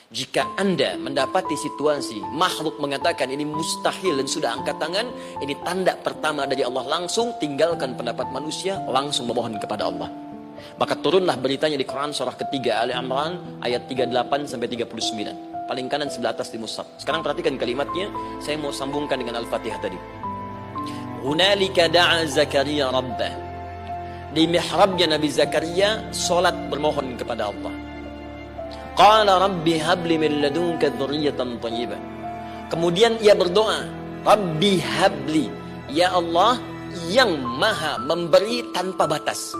Jika Anda mendapati situasi makhluk mengatakan ini mustahil dan sudah angkat tangan, ini tanda pertama dari Allah, langsung tinggalkan pendapat manusia, langsung memohon kepada Allah. Maka turunlah beritanya di Quran surah ketiga Ali Imran ayat 38 sampai 39. Paling kanan sebelah atas di mushaf. Sekarang perhatikan kalimatnya, saya mau sambungkan dengan Al-Fatihah tadi. Hunalika da'a Zakaria rabbah. Di mihrabnya Nabi Zakaria salat bermohon kepada Allah. Qala rabbi habli min ladunka dzurriyyatan thayyibah. Kemudian ia berdoa, Rabbi habli, ya Allah yang maha memberi tanpa batas.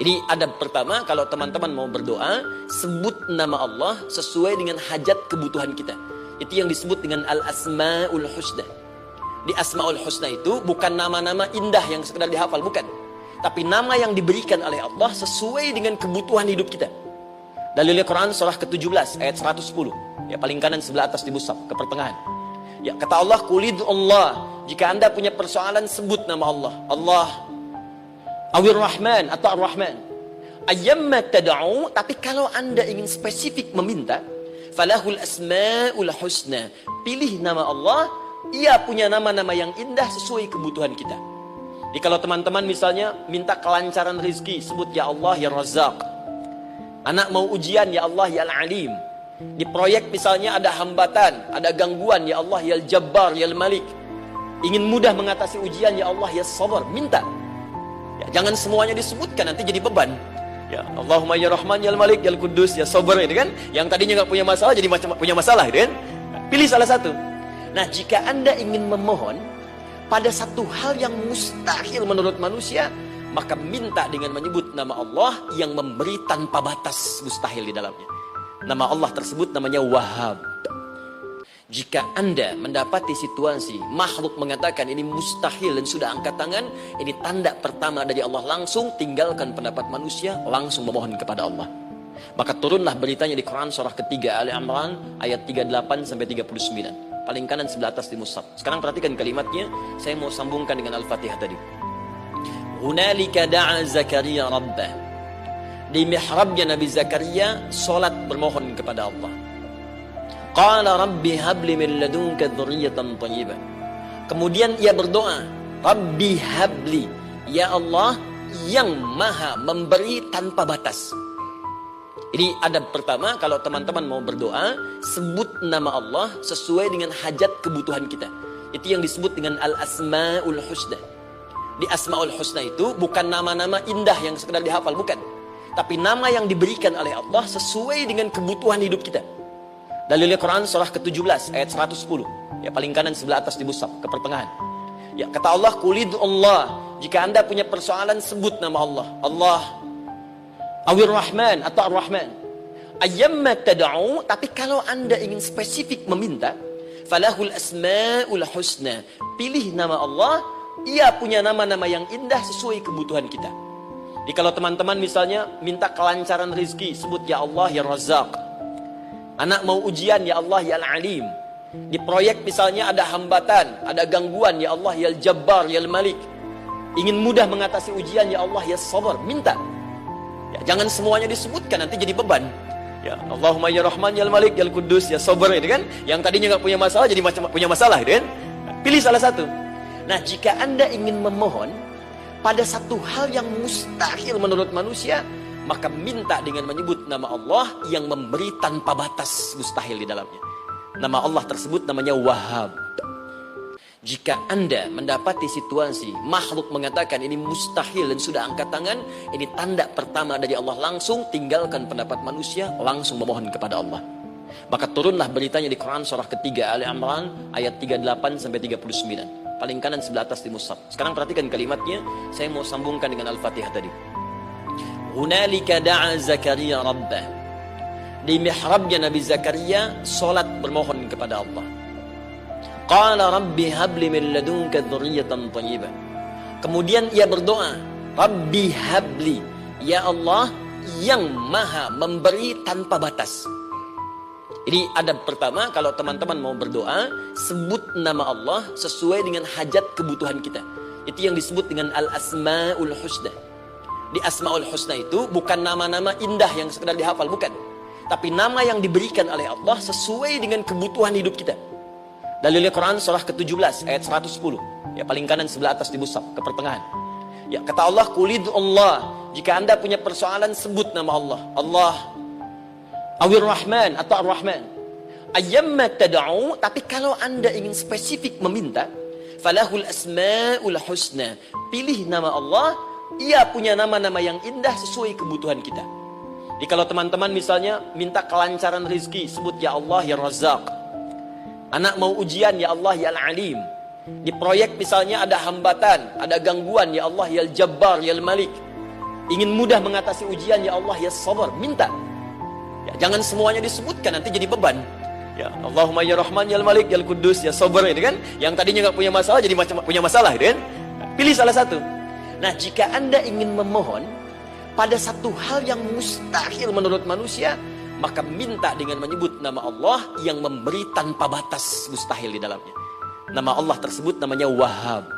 Ini adab pertama, kalau teman-teman mau berdoa, sebut nama Allah sesuai dengan hajat kebutuhan kita. Itu yang disebut dengan al-asma'ul husna. Di asma'ul husna itu bukan nama-nama indah yang sekedar dihafal, bukan. Tapi nama yang diberikan oleh Allah sesuai dengan kebutuhan hidup kita. Dalilnya Quran surah ke-17 ayat 110. Ya, paling kanan sebelah atas di mushaf, ke pertengahan. Ya, kata Allah, Qulid Allah. Jika Anda punya persoalan, sebut nama Allah. Allah Awir Rahman atau Ar-Rahman. Ayyamma tad'u, tapi kalau Anda ingin spesifik meminta, falahul asma'ul husna. Pilih nama Allah, ia punya nama-nama yang indah sesuai kebutuhan kita. Jadi kalau teman-teman misalnya minta kelancaran rezeki, sebut ya Allah ya Razzaq. Anak mau ujian, ya Allah ya Al-Alim. Di proyek misalnya ada hambatan, ada gangguan, ya Allah ya Al-Jabbar ya Al-Malik. Ingin mudah mengatasi ujian, ya Allah ya Sabar. Minta. Ya, jangan semuanya disebutkan, nanti jadi beban. Ya, Allahumma ya Rahman ya Al-Malik ya Al-Quddus ya Sabar, ini kan. Yang tadinya nggak punya masalah jadi macam punya masalah, kan? Pilih salah satu. Nah, jika Anda ingin memohon pada satu hal yang mustahil menurut manusia, maka minta dengan menyebut nama Allah yang memberi tanpa batas, mustahil di dalamnya. Nama Allah tersebut namanya Wahhab. Jika Anda mendapati situasi makhluk mengatakan ini mustahil dan sudah angkat tangan, ini tanda pertama dari Allah, langsung tinggalkan pendapat manusia, langsung memohon kepada Allah. Maka turunlah beritanya di Quran surah ketiga Ali Imran ayat 38 sampai 39. Paling kanan sebelah atas di mushaf. Sekarang perhatikan kalimatnya, saya mau sambungkan dengan Al-Fatihah tadi. Hunalika da'a Zakaria rabbah. Di mihrabnya Nabi Zakaria salat bermohon kepada Allah. Qala rabbi habli min ladunka dzurriyyatan thayyibah. Kemudian ia berdoa, Rabbi habli, ya Allah yang maha memberi tanpa batas. Ini adab pertama, kalau teman-teman mau berdoa, sebut nama Allah sesuai dengan hajat kebutuhan kita. Itu yang disebut dengan al-asma'ul husna. Di Asma'ul Husna itu bukan nama-nama indah yang sekedar dihafal, bukan. Tapi nama yang diberikan oleh Allah sesuai dengan kebutuhan hidup kita. Dalilnya Quran surah ke-17 ayat 110. Ya, paling kanan sebelah atas di mushaf, ke pertengahan. Ya, kata Allah, Qulid Allah. Jika Anda punya persoalan, sebut nama Allah. Allah Awir Rahman atau Ar-Rahman. Ayyamma tad'u, tapi kalau Anda ingin spesifik meminta, falahul asma'ul husna. Pilih nama Allah, ia punya nama-nama yang indah sesuai kebutuhan kita. Jadi kalau teman-teman misalnya minta kelancaran rezeki, sebut ya Allah ya Razzaq. Anak mau ujian, ya Allah ya Al-Alim. Di proyek misalnya ada hambatan, ada gangguan, ya Allah ya Al-Jabbar ya Al-Malik. Ingin mudah mengatasi ujian, ya Allah ya Sabar. Minta. Ya, jangan semuanya disebutkan, nanti jadi beban. Ya, Allahumma ya Rahman ya Al-Malik ya Al-Quddus ya Sabar, ini kan. Yang tadinya nggak punya masalah jadi macam punya masalah, kan? Pilih salah satu. Nah, jika Anda ingin memohon pada satu hal yang mustahil menurut manusia, maka minta dengan menyebut nama Allah yang memberi tanpa batas, mustahil di dalamnya. Nama Allah tersebut namanya Wahhab. Jika Anda mendapati situasi makhluk mengatakan ini mustahil dan sudah angkat tangan, ini tanda pertama dari Allah, langsung tinggalkan pendapat manusia, langsung memohon kepada Allah. Maka turunlah beritanya di Quran surah ketiga Ali Imran ayat 38 sampai 39. Paling kanan sebelah atas di mushaf. Sekarang perhatikan kalimatnya, saya mau sambungkan dengan Al-Fatihah tadi. Hunalika da'a Zakaria rabbah. Di mihrabnya Nabi Zakaria salat bermohon kepada Allah. Qala rabbi habli min ladunka dzurriyyatan thayyibah. Kemudian ia berdoa, Rabbi habli, ya Allah yang maha memberi tanpa batas. Ini adab pertama, kalau teman-teman mau berdoa, sebut nama Allah sesuai dengan hajat kebutuhan kita. Itu yang disebut dengan al-asma'ul husna. Di Asma'ul Husna itu bukan nama-nama indah yang sekedar dihafal, bukan. Tapi nama yang diberikan oleh Allah sesuai dengan kebutuhan hidup kita. Dalilnya Quran surah ke-17 ayat 110. Ya, paling kanan sebelah atas di mushaf, ke pertengahan. Ya, kata Allah, "Qulid Allah." Jika Anda punya persoalan, sebut nama Allah. Allah, Awir Rahman atau Ar-Rahman. Ayyamma tad'u, tapi kalau Anda ingin spesifik meminta, falahul asmaul husna. Pilih nama Allah, ia punya nama-nama yang indah sesuai kebutuhan kita. Jadi kalau teman-teman misalnya minta kelancaran rezeki, sebut ya Allah ya Razzaq. Anak mau ujian, ya Allah ya Al-Alim. Di proyek misalnya ada hambatan, ada gangguan, ya Allah ya Al-Jabbar ya Al-Malik. Ingin mudah mengatasi ujian, ya Allah ya Sabar. Minta. Ya, jangan semuanya disebutkan, nanti jadi beban. Ya Allahumma ya Rahman ya Al-Malik ya Al-Quddus ya Sabar, itu kan. Yang tadinya nggak punya masalah jadi punya masalah, itu kan. Pilih salah satu. Nah, jika Anda ingin memohon pada satu hal yang mustahil menurut manusia, maka minta dengan menyebut nama Allah yang memberi tanpa batas mustahil di dalamnya. Nama Allah tersebut namanya Wahhab.